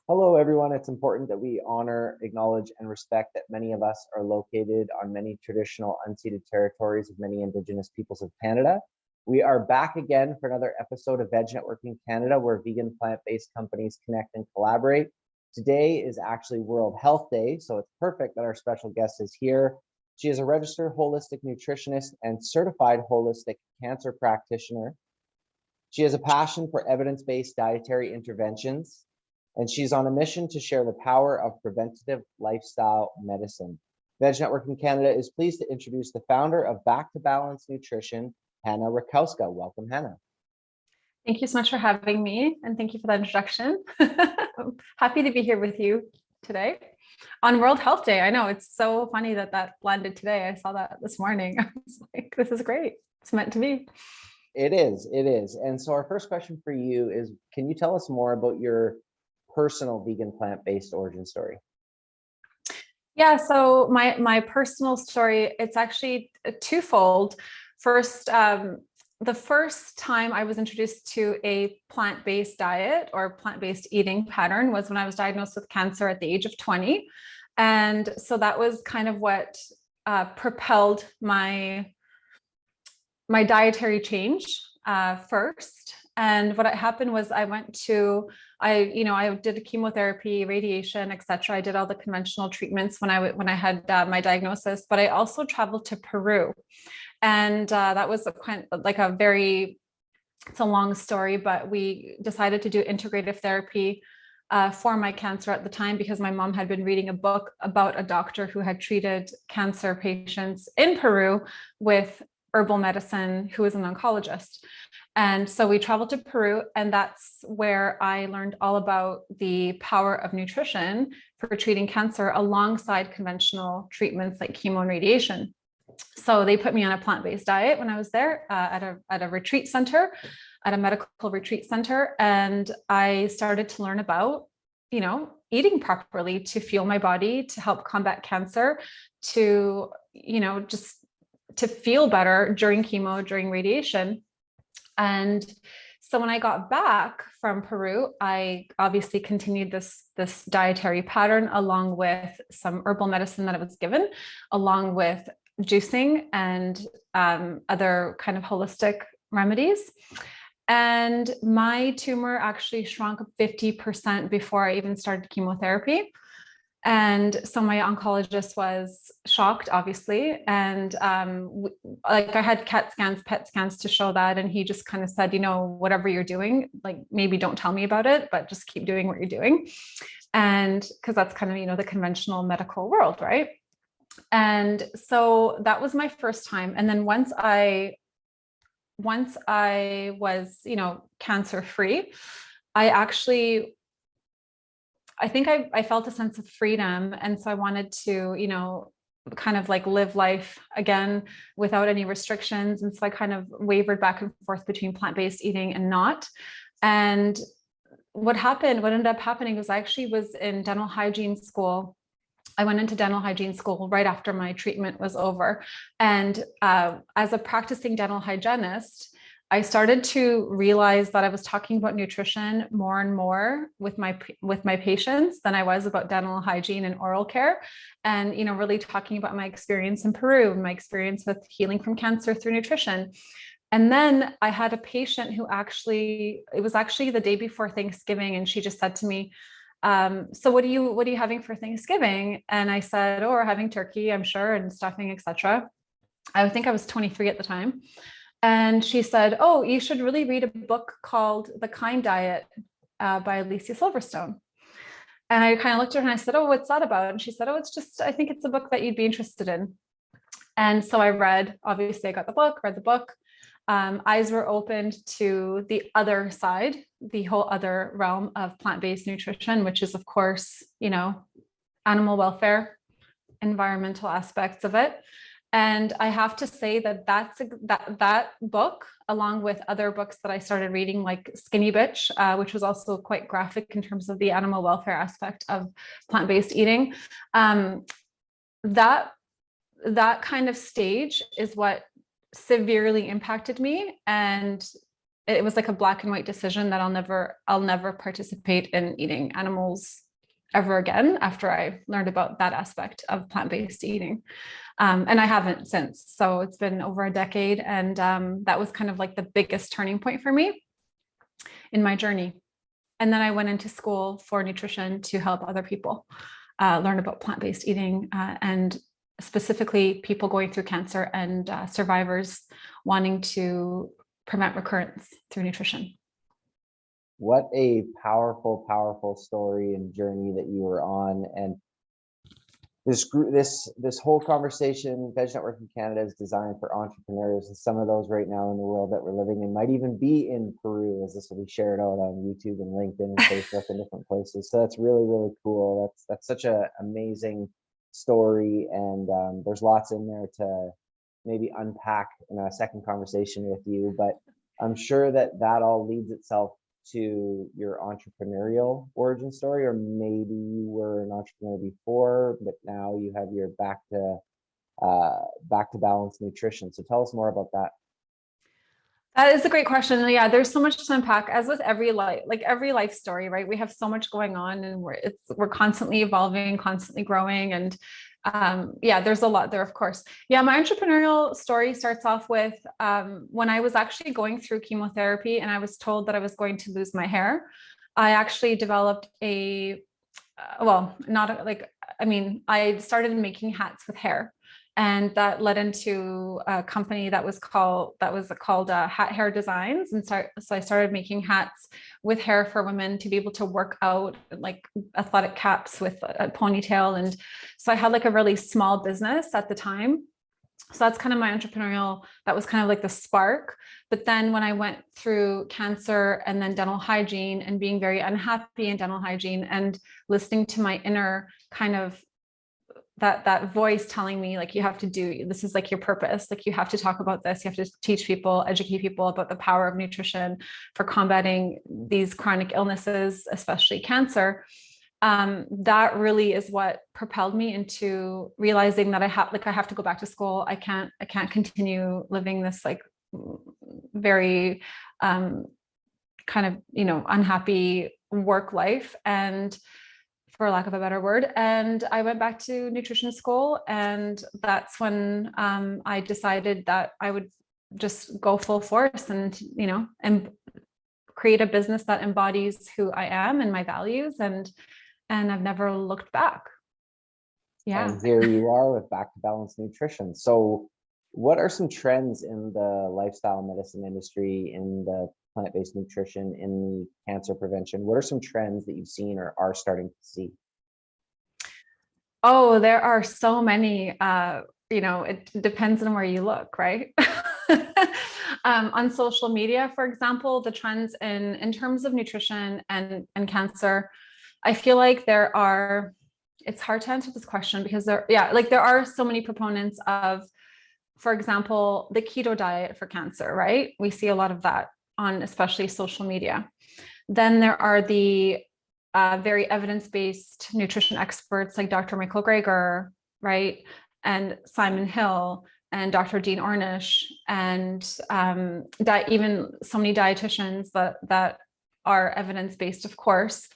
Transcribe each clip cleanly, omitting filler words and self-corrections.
Hello, everyone. It's important that we honor, acknowledge, and respect that many of us are located on many traditional unceded territories of many Indigenous peoples of Canada. We are back again for another episode of Veg Networking Canada, where vegan plant-based companies connect and collaborate. Today is actually World Health Day, so it's perfect that our special guest is here. She is a registered holistic nutritionist and certified holistic cancer practitioner. She has a passion for evidence-based dietary interventions, and she's on a mission to share the power of preventative lifestyle medicine. Veg Networking Canada is pleased to introduce the founder of Back to Balance Nutrition, Hanna Rakowska. Welcome, Hanna. Thank you so much for having me, and thank you for that introduction. I'm happy to be here with you today on World Health Day. I know it's so funny that that landed today. I saw that this morning. I was like, this is great. It's meant to be. It is. And so our first question for you is, can you tell us more about your personal vegan plant-based origin story? Yeah, so my personal story, it's actually twofold. First, the first time I was introduced to a plant-based diet or plant-based eating pattern was when I was diagnosed with cancer at the age of 20. And so that was kind of what propelled my dietary change first. And what happened was I did chemotherapy, radiation, etc. I did all the conventional treatments when I had my diagnosis, but I also traveled to Peru. And that was it's a long story, but we decided to do integrative therapy for my cancer at the time because my mom had been reading a book about a doctor who had treated cancer patients in Peru with herbal medicine, who was an oncologist. And so we traveled to Peru, and that's where I learned all about the power of nutrition for treating cancer alongside conventional treatments like chemo and radiation. So they put me on a plant-based diet when I was there at a retreat center, at a medical retreat center. And I started to learn about, eating properly to fuel my body, to help combat cancer, to, just to feel better during chemo, during radiation. And so when I got back from Peru, I obviously continued this dietary pattern along with some herbal medicine that I was given, along with juicing and other kind of holistic remedies. And my tumor actually shrunk 50% before I even started chemotherapy. And so my oncologist was shocked, obviously. And I had CAT scans, PET scans to show that. And he just kind of said, whatever you're doing, like maybe don't tell me about it, but just keep doing what you're doing. And because that's kind of, the conventional medical world, right? And so that was my first time. And then once I was, cancer free, I think I felt a sense of freedom. And so I wanted to, kind of like live life again without any restrictions. And so I kind of wavered back and forth between plant-based eating and not. And what ended up happening was I actually was in dental hygiene school. I went into dental hygiene school right after my treatment was over. And as a practicing dental hygienist, I started to realize that I was talking about nutrition more and more with my patients than I was about dental hygiene and oral care. And, really talking about my experience in Peru, my experience with healing from cancer through nutrition. And then I had a patient who it was actually the day before Thanksgiving. And she just said to me, so what are you having for Thanksgiving? And I said, oh, we're having turkey, I'm sure, and stuffing, etc. I think I was 23 at the time. And she said, oh, you should really read a book called The Kind Diet by Alicia Silverstone. And I kind of looked at her and I said, oh, what's that about? And she said, oh, I think it's a book that you'd be interested in. And so I obviously I got the book, read the book. Eyes were opened to the other side, the whole other realm of plant-based nutrition, which is, of course, animal welfare, environmental aspects of it. And I have to say that book, along with other books that I started reading, like Skinny Bitch, which was also quite graphic in terms of the animal welfare aspect of plant-based eating, that kind of stage is what severely impacted me. And it was like a black and white decision that I'll never participate in eating animals ever again after I learned about that aspect of plant-based eating. And I haven't since. So it's been over a decade. And that was kind of like the biggest turning point for me in my journey. And then I went into school for nutrition to help other people learn about plant-based eating and specifically people going through cancer and survivors wanting to prevent recurrence through nutrition. What a powerful, powerful story and journey that you were on. And this whole conversation, Veg Network Canada, is designed for entrepreneurs, and some of those right now in the world that we're living in might even be in Peru, as this will be shared out on YouTube and LinkedIn and Facebook and different places. So that's really, really cool. That's such an amazing story, and there's lots in there to maybe unpack in a second conversation with you. But I'm sure that all leads itself to your entrepreneurial origin story, or maybe you were an entrepreneur before, but now you have your back to balanced nutrition. So tell us more about that. That is a great question. Yeah, there's so much to unpack, as with every life story, right? We have so much going on, and we're constantly evolving, constantly growing, and yeah, there's a lot there, of course. Yeah, my entrepreneurial story starts off with when I was actually going through chemotherapy, and I was told that I was going to lose my hair. I actually developed I started making hats with hair. And that led into a company that was called Hat Hair Designs. And so I started making hats with hair for women to be able to work out, like athletic caps with a ponytail. And so I had like a really small business at the time. So that's kind of my entrepreneurial, that was kind of like the spark. But then when I went through cancer and then dental hygiene and being very unhappy in dental hygiene and listening to my inner kind of that voice telling me, like, you have to do this, is like your purpose, like you have to talk about this, you have to teach people, educate people about the power of nutrition for combating these chronic illnesses, especially cancer. That really is what propelled me into realizing that I have to go back to school. I can't continue living this like very kind of unhappy work life, and for lack of a better word. And I went back to nutrition school. And that's when I decided that I would just go full force and create a business that embodies who I am and my values. And I've never looked back. Yeah. And here you are with Back to Balanced Nutrition. So what are some trends in the lifestyle medicine industry, in the plant-based nutrition, in the cancer prevention? What are some trends that you've seen or are starting to see? Oh, there are so many. It depends on where you look, right? On social media, for example, the trends in terms of nutrition and cancer, I feel like it's hard to answer this question because there are so many proponents of, for example, the keto diet for cancer, right? We see a lot of that on especially social media. Then there are the very evidence-based nutrition experts like Dr. Michael Greger, right? And Simon Hill and Dr. Dean Ornish, and even so many dietitians that are evidence-based, of course.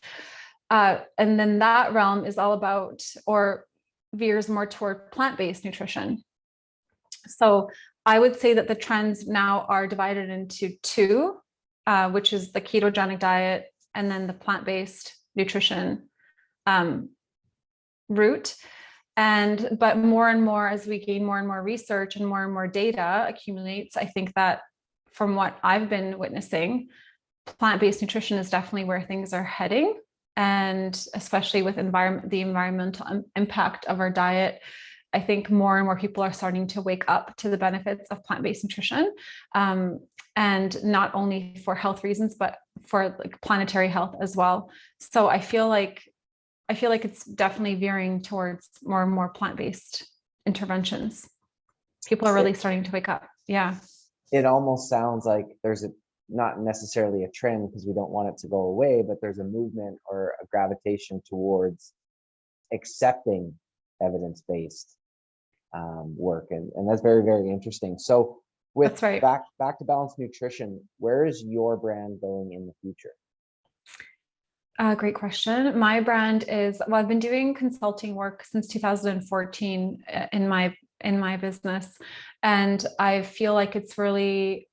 And then that realm is all about, or veers more toward plant-based nutrition. So I would say that the trends now are divided into two, which is the ketogenic diet and then the plant-based nutrition route. But more and more, as we gain more and more research and more data accumulates, I think that from what I've been witnessing, plant-based nutrition is definitely where things are heading. And especially with the environmental impact of our diet, I think more and more people are starting to wake up to the benefits of plant-based nutrition, and not only for health reasons, but for like planetary health as well. So I feel like it's definitely veering towards more and more plant-based interventions. People are really starting to wake up. Yeah. It almost sounds like there's not necessarily a trend, because we don't want it to go away, but there's a movement or a gravitation towards accepting evidence-based work. And that's very, very interesting. So With That's right. back to balanced nutrition, where is your brand going in the future? Great question. My brand is, well, I've been doing consulting work since 2014 in my business, and I feel like it's really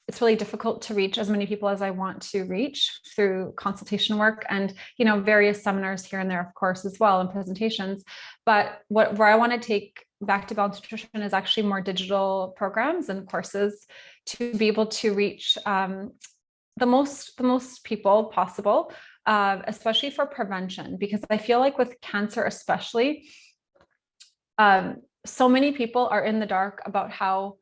difficult to reach as many people as I want to reach through consultation work and, various seminars here and there, of course, as well, and presentations. But where I want to take back to balanced nutrition is actually more digital programs and courses to be able to reach the most people possible, especially for prevention, because I feel like with cancer, especially, so many people are in the dark about how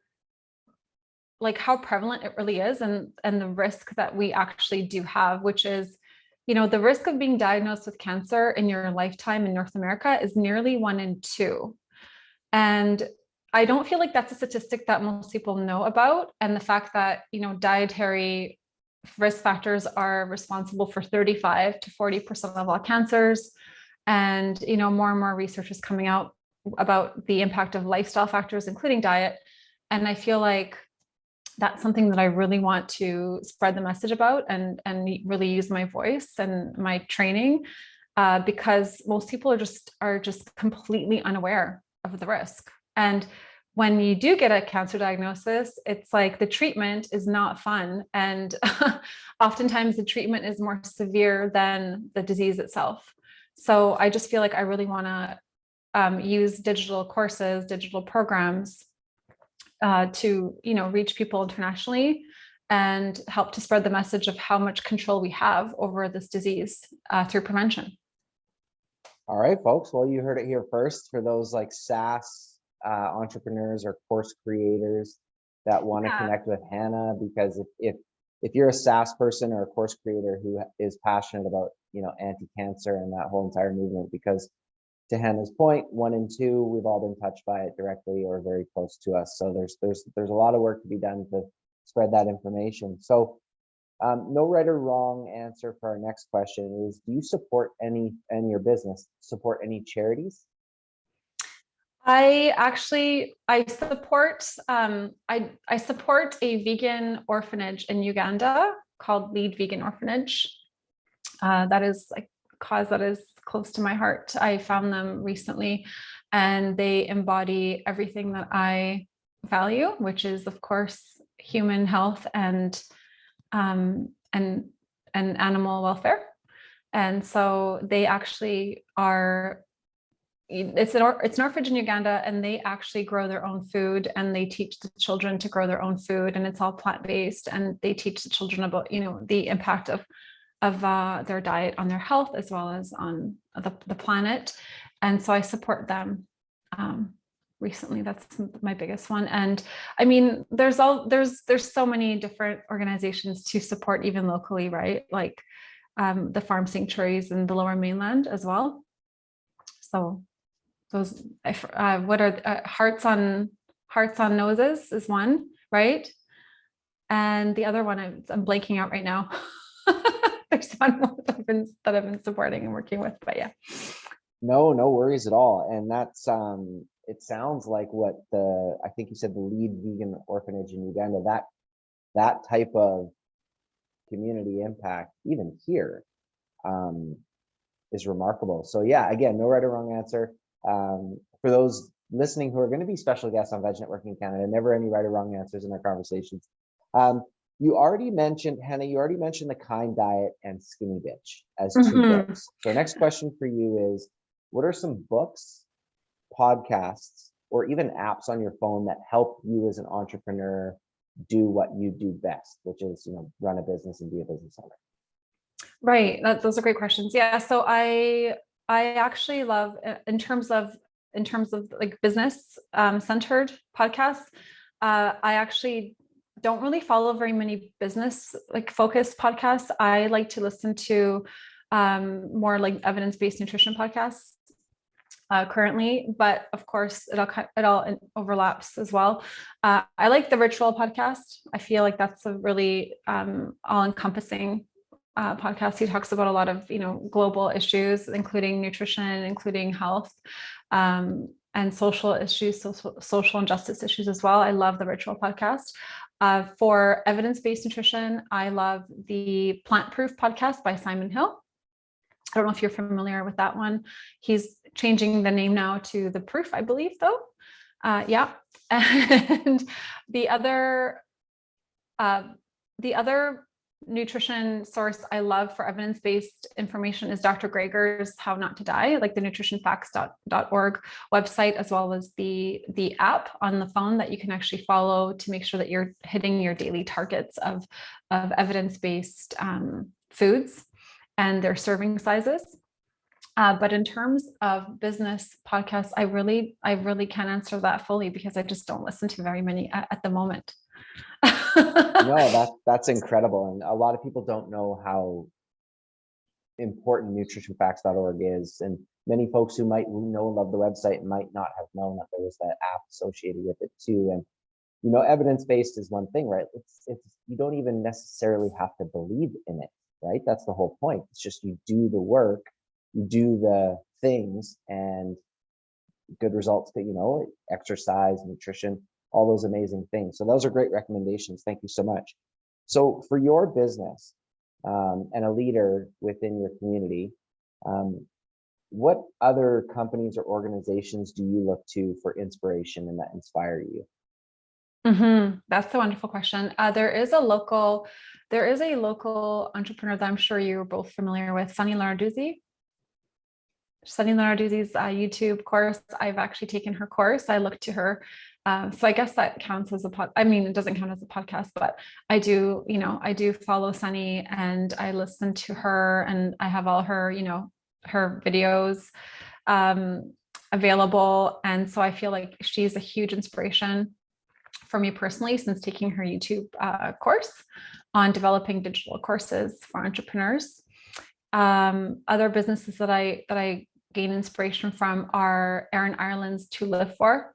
prevalent it really is, and the risk that we actually do have, which is, the risk of being diagnosed with cancer in your lifetime in North America is nearly 1 in 2. And I don't feel like that's a statistic that most people know about. And the fact that, dietary risk factors are responsible for 35 to 40% of all cancers. And, more and more research is coming out about the impact of lifestyle factors, including diet. And I feel like that's something that I really want to spread the message about, and really use my voice and my training, because most people are just completely unaware of the risk. And when you do get a cancer diagnosis, it's like the treatment is not fun. And oftentimes the treatment is more severe than the disease itself. So I just feel like I really want to use digital courses, digital programs, to reach people internationally and help to spread the message of how much control we have over this disease through prevention. All right, folks. Well, you heard it here first. For those like SaaS entrepreneurs or course creators that want to connect with Hanna, because if you're a SaaS person or a course creator who is passionate about anti-cancer and that whole entire movement, because to Hanna's point, 1 in 2, we've all been touched by it directly or very close to us. So there's a lot of work to be done to spread that information. So no right or wrong answer for our next question is: do you support your business support any charities? I support I support a vegan orphanage in Uganda called Lead Vegan Orphanage. That is like a cause that is close to my heart. I found them recently, and they embody everything that I value, which is, of course, human health and animal welfare. And so they actually are. It's an orphanage in Uganda, and they actually grow their own food, and they teach the children to grow their own food, and it's all plant-based, and they teach the children about the impact of their diet on their health as well as on the planet. And so I support them. Recently, that's my biggest one. And I mean, there's so many different organizations to support, even locally, right? Like the farm sanctuaries in the Lower Mainland as well. So those what are hearts on noses is one, right? And the other one I'm blanking out right now. There's one more that I've been supporting and working with, but yeah. No worries at all. And that's it sounds like what I think you said, the Lead Vegan Orphanage in Uganda, that type of community impact, even here, is remarkable. So yeah, again, no right or wrong answer. For those listening who are going to be special guests on Veg Networking Canada, never any right or wrong answers in our conversations. You already mentioned, Hanna, the Kind Diet and Skinny Bitch as 2 books. So next question for you is, what are some books, podcasts, or even apps on your phone that help you as an entrepreneur do what you do best, which is, run a business and be a business owner? Right. Those are great questions. Yeah. So I actually love, in terms of like business centered podcasts, I actually don't really follow very many business like focused podcasts. I like to listen to more like evidence-based nutrition podcasts currently, but of course it all overlaps as well. I like the Ritual podcast. I feel like that's a really all-encompassing podcast. He talks about a lot of global issues, including nutrition, including health. and social issues, social injustice issues as well. I love the Ritual podcast. For evidence-based nutrition, I love the Plant Proof podcast by Simon Hill. I don't know if you're familiar with that one. He's changing the name now to The Proof, I believe, though. Yeah. And the other nutrition source I love for evidence-based information is Dr. Greger's How Not to Die, like the nutritionfacts.org website, as well as the app on the phone that you can actually follow to make sure that you're hitting your daily targets of evidence-based foods and their serving sizes. But in terms of business podcasts, I really can't answer that fully because I just don't listen to very many at the moment. No, that's incredible. And a lot of people don't know how important nutritionfacts.org is. And many folks who might know and love the website might not have known that there was that app associated with it too. And, you know, evidence-based is one thing, right? It's you don't even necessarily have to believe in it, right? That's the whole point. It's just you do the work, you do the things, and good results that, you know, exercise, nutrition, all those amazing things. So those are great recommendations. Thank you so much. So for your business and a leader within your community, what other companies or organizations do you look to for inspiration and that inspire you? That's a wonderful question. There is a local entrepreneur that I'm sure you're both familiar with, Sunny Lenarduzzi. Sunny Lenarduzzi's YouTube course. I've actually taken her course. I look to her. So I guess that counts as it doesn't count as a podcast, but I do follow Sunny and I listen to her, and I have all her, her videos available. And so I feel like she's a huge inspiration for me personally, since taking her YouTube course on developing digital courses for entrepreneurs. Other businesses that I gain inspiration from are Erin Ireland's To Live For.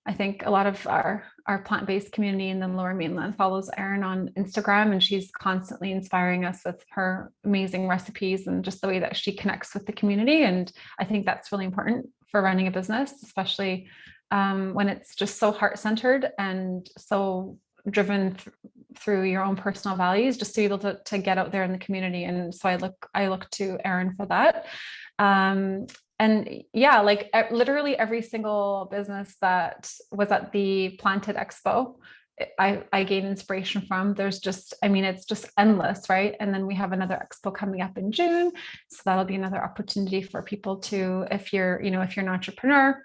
I think a lot of our plant-based community in the Lower Mainland follows Erin on Instagram, and she's constantly inspiring us with her amazing recipes and just the way that she connects with the community. And I think that's really important for running a business, especially when it's just so heart-centered and so driven through your own personal values, just to be able to get out there in the community. And so I look to Erin for that. And yeah, like literally every single business that was at the Planted Expo, I gain inspiration from. There's just, it's just endless, right? And then we have another expo coming up in June. So that'll be another opportunity for people to, if you're an entrepreneur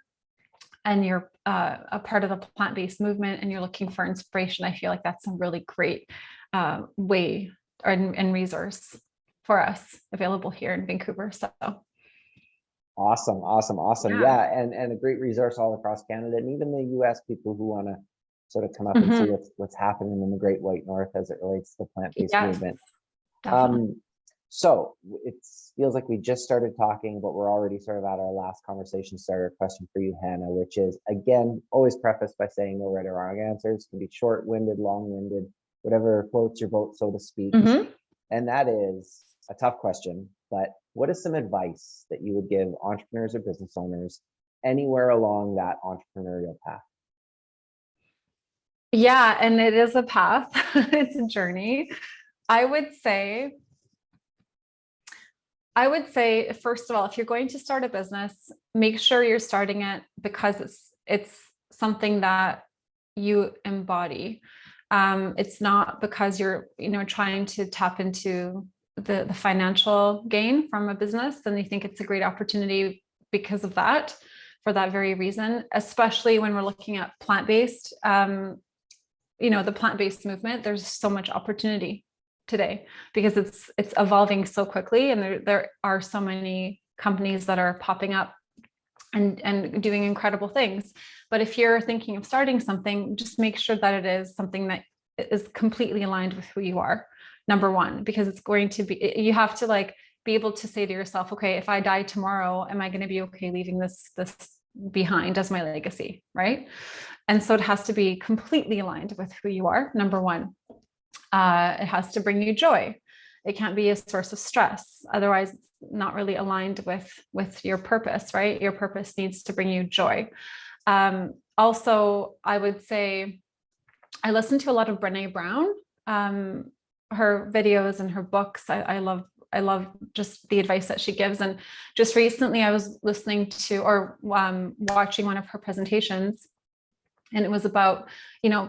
and you're a part of the plant-based movement and you're looking for inspiration, I feel like that's a really great way and resource for us available here in Vancouver. So. Awesome. Yeah. And a great resource all across Canada, and even the US people who want to sort of come up and see what's happening in the Great White North as it relates to the plant-based movement. So it feels like we just started talking, but we're already sort of at our last conversation starter question for you, Hanna, which is, again, always prefaced by saying no right or wrong answers. Can be short-winded, long-winded, whatever floats your boat, so to speak. And that is a tough question, but what is some advice that you would give entrepreneurs or business owners anywhere along that entrepreneurial path? Yeah, and it is a path. It's a journey. I would say, first of all, if you're going to start a business, make sure you're starting it because it's something that you embody. It's not because you're, trying to tap into the financial gain from a business, then you think it's a great opportunity because of that, for that very reason, especially when we're looking at plant-based, the plant-based movement. There's so much opportunity today because it's evolving so quickly, and there are so many companies that are popping up and doing incredible things. But if you're thinking of starting something, just make sure that it is something that is completely aligned with who you are, number one, because it's going to be, you have to be able to say to yourself, okay, if I die tomorrow, am I going to be okay leaving this behind as my legacy, right? And so it has to be completely aligned with who you are, number one. It has to bring you joy. It can't be a source of stress. Otherwise, it's not really aligned with your purpose, right? Your purpose needs to bring you joy. Also, I would say I listen to a lot of Brené Brown, her videos and her books. I love just the advice that she gives. And just recently I was listening to or watching one of her presentations, and it was about,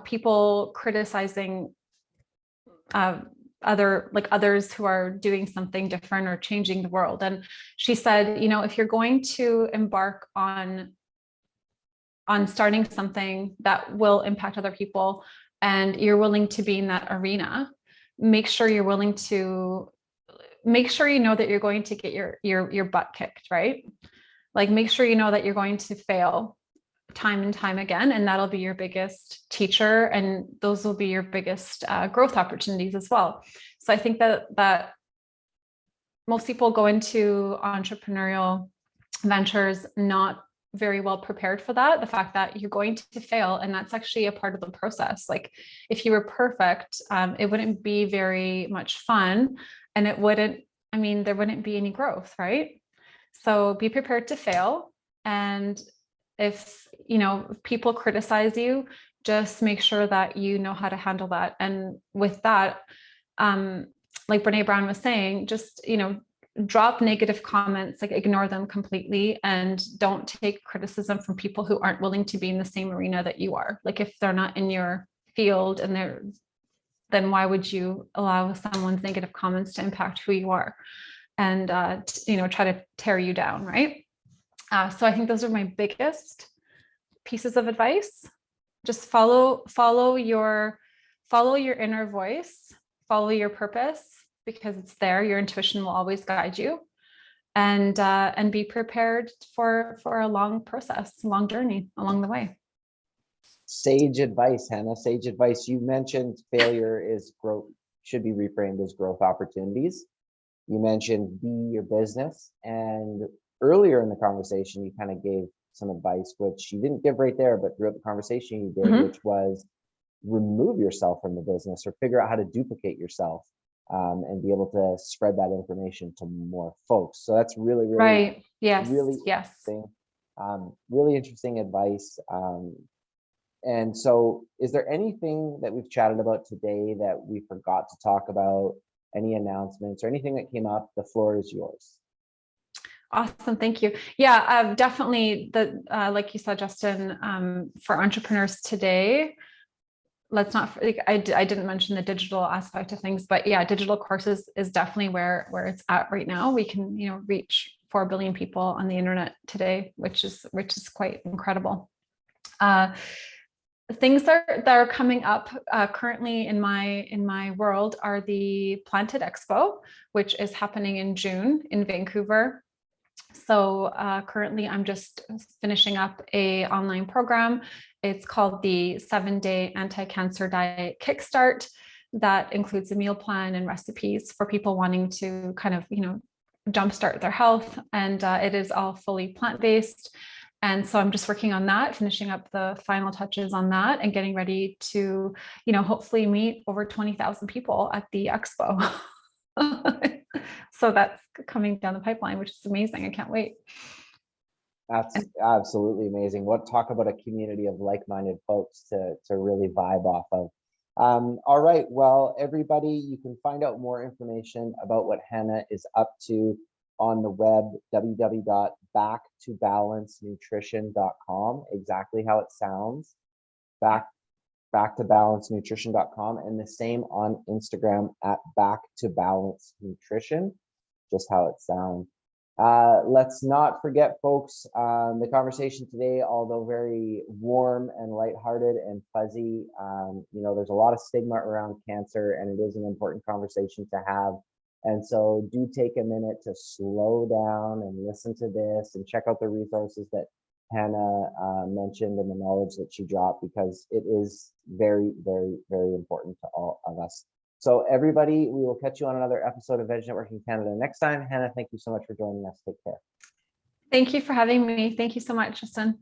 people criticizing others who are doing something different or changing the world. And she said, if you're going to embark on starting something that will impact other people and you're willing to be in that arena, make sure you're willing to make sure that you're going to get your butt kicked, right? Like, make sure that you're going to fail time and time again, and that'll be your biggest teacher, and those will be your biggest growth opportunities as well. So I think that most people go into entrepreneurial ventures not very well prepared for that. The fact that you're going to fail, and that's actually a part of the process. Like, if you were perfect, it wouldn't be very much fun, and there wouldn't be any growth, right? So be prepared to fail. And if people criticize you, just make sure that you know how to handle that. And with that, like Brené Brown was saying, just drop negative comments, like ignore them completely, and don't take criticism from people who aren't willing to be in the same arena that you are. Like, if they're not in your field then why would you allow someone's negative comments to impact who you are and try to tear you down, right? So I think those are my biggest pieces of advice. Just follow your inner voice, follow your purpose, because it's there. Your intuition will always guide you, and be prepared for a long process, long journey along the way. Sage advice, Hanna. Sage advice. You mentioned failure is growth, should be reframed as growth opportunities. You mentioned be your business, and earlier in the conversation, you kind of gave some advice, which you didn't give right there, but throughout the conversation you did, which was remove yourself from the business or figure out how to duplicate yourself, and be able to spread that information to more folks. So that's really, really right. Yes. Really yes. interesting. Really interesting advice. And so is there anything that we've chatted about today that we forgot to talk about? Any announcements or anything that came up? The floor is yours. Awesome. Thank you. Yeah, definitely. Like you said, Justin, for entrepreneurs today, let's not, I didn't mention the digital aspect of things, but yeah, digital courses is definitely where it's at right now. We can, reach 4 billion people on the internet today, which is quite incredible. Things that are coming up currently in my world are the Planted Expo, which is happening in June in Vancouver. So currently I'm just finishing up a online program. It's called the 7-Day Anti-Cancer Diet Kickstart. That includes a meal plan and recipes for people wanting to kind of, jumpstart their health. And it is all fully plant-based. And so I'm just working on that, finishing up the final touches on that, and getting ready to, hopefully meet over 20,000 people at the expo. So that's coming down the pipeline, which is amazing. I can't wait. That's absolutely amazing. Talk about a community of like-minded folks to really vibe off of. All right, well, everybody, you can find out more information about what Hanna is up to on the web, www.backtobalancenutrition.com, exactly how it sounds, backtobalancenutrition.com, and the same on Instagram at backtobalancenutrition, just how it sounds. Let's not forget, folks, the conversation today, although very warm and lighthearted and fuzzy, there's a lot of stigma around cancer, and it is an important conversation to have. And so do take a minute to slow down and listen to this and check out the resources that Hanna mentioned and the knowledge that she dropped, because it is very, very, very important to all of us. So everybody, we will catch you on another episode of Veg Networking Canada next time. Hanna, thank you so much for joining us. Take care. Thank you for having me. Thank you so much, Justin.